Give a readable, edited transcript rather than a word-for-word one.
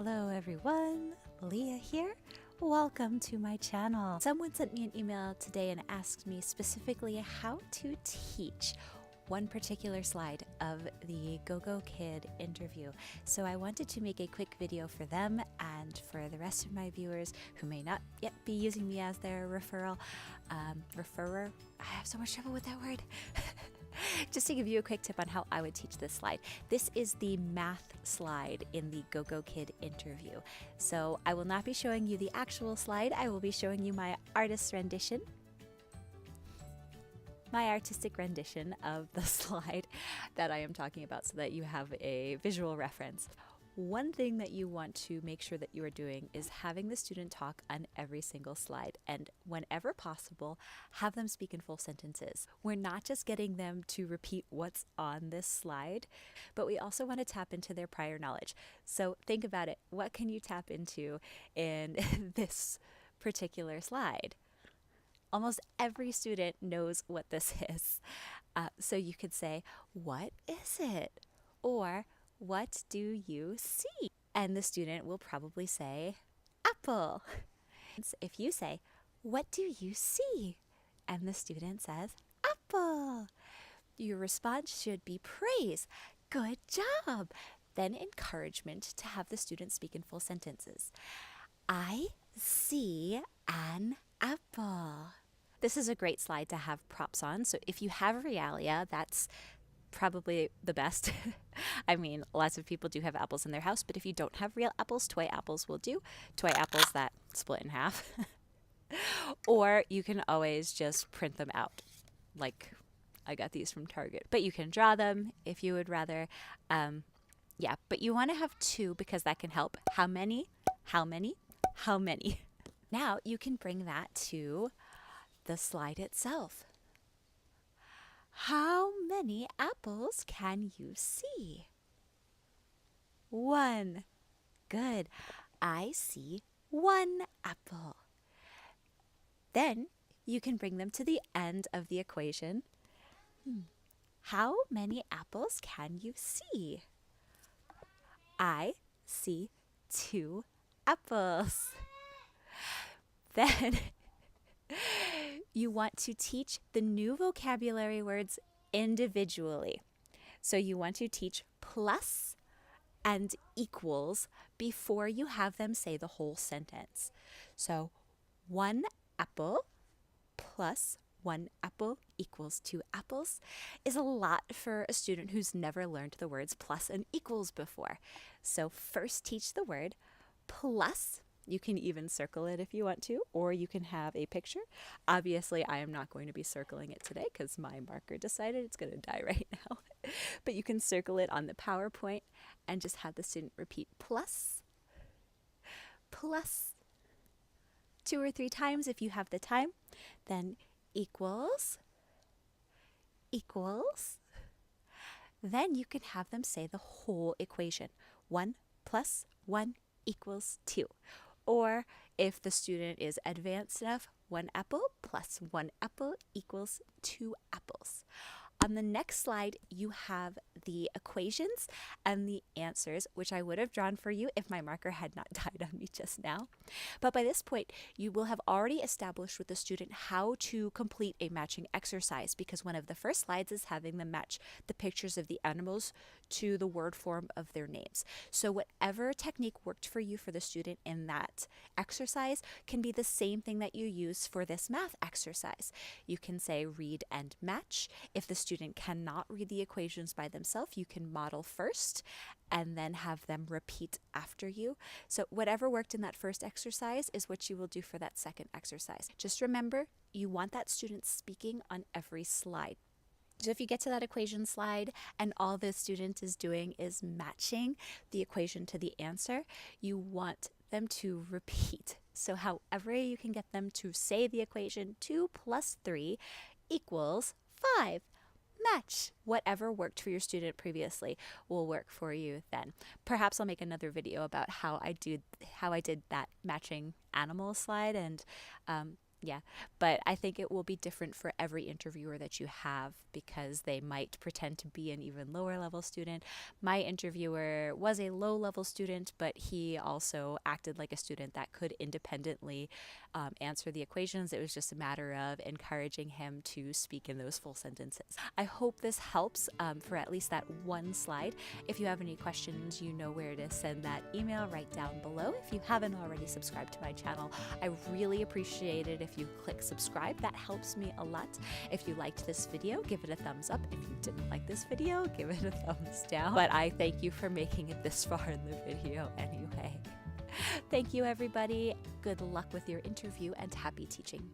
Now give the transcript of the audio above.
Hello everyone, Leah here. Welcome to my channel. Someone sent me an email today and asked me specifically how to teach one particular slide of the Gogokid interview. So I wanted to make a quick video for them and for the rest of my viewers who may not yet be using me as their referral. Referrer? I have so much trouble with that word. Just to give you a quick tip on how I would teach this slide. This is the math slide in the Gogokid interview. So I will not be showing you the actual slide. I will be showing you my artist's rendition. My artistic rendition of the slide that I am talking about so that you have a visual reference. One thing that you want to make sure that you are doing is having the student talk on every single slide, and whenever possible, have them speak in full sentences. We're not just getting them to repeat what's on this slide, but we also want to tap into their prior knowledge. So think about it. What can you tap into in this particular slide? Almost every student knows what this is. So you could say, "What is it?" Or, "What do you see?" And the student will probably say, "Apple." If you say, "What do you see?" and the student says, "Apple," your response should be praise. "Good job." Then encouragement to have the student speak in full sentences. "I see an apple." This is a great slide to have props on. So if you have realia, that's probably the best. I mean, lots of people do have apples in their house, but if you don't have real apples, toy apples will do. Toy apples that split in half. Or you can always just print them out. Like I got these from Target. But you can draw them if you would rather. Yeah, but you want to have two because that can help. How many? How many? How many? Now you can bring that to the slide itself. How many apples can you see? 1. Good. I see 1 apple. Then you can bring them to the end of the equation. How many apples can you see? I see 2 apples. Then you want to teach the new vocabulary words individually. So you want to teach plus and equals before you have them say the whole sentence. So 1 apple plus 1 apple equals 2 apples is a lot for a student who's never learned the words plus and equals before. So first teach the word plus. You can even circle it if you want to, or you can have a picture. Obviously, I am not going to be circling it today because my marker decided it's going to die right now. But you can circle it on the PowerPoint and just have the student repeat plus, plus 2 or 3 times if you have the time. Then equals, equals. Then you can have them say the whole equation. 1 plus 1 equals 2. Or if the student is advanced enough, 1 apple plus 1 apple equals 2 apples. On the next slide, you have the equations and the answers, which I would have drawn for you if my marker had not died on me just now. But by this point, you will have already established with the student how to complete a matching exercise, because one of the first slides is having them match the pictures of the animals to the word form of their names. So whatever technique worked for you for the student in that exercise can be the same thing that you use for this math exercise. You can say read and match. If the student cannot read the equations by themselves, you can model first and then have them repeat after you. So whatever worked in that first exercise is what you will do for that second exercise. Just remember, you want that student speaking on every slide. So if you get to that equation slide and all the student is doing is matching the equation to the answer, you want them to repeat. So however you can get them to say the equation 2 plus 3 equals 5. Match. Whatever worked for your student previously will work for you then. Perhaps I'll make another video about how I did that matching animal slide and Yeah, but I think it will be different for every interviewer that you have because they might pretend to be an even lower level student. My interviewer was a low level student, but he also acted like a student that could independently answer the equations. It was just a matter of encouraging him to speak in those full sentences. I hope this helps for at least that one slide. If you have any questions, you know where to send that email right down below. If you haven't already subscribed to my channel, I really appreciate it if you click subscribe. That helps me a lot. If you liked this video, give it a thumbs up. If you didn't like this video, give it a thumbs down. But I thank you for making it this far in the video anyway. Thank you, everybody. Good luck with your interview and happy teaching.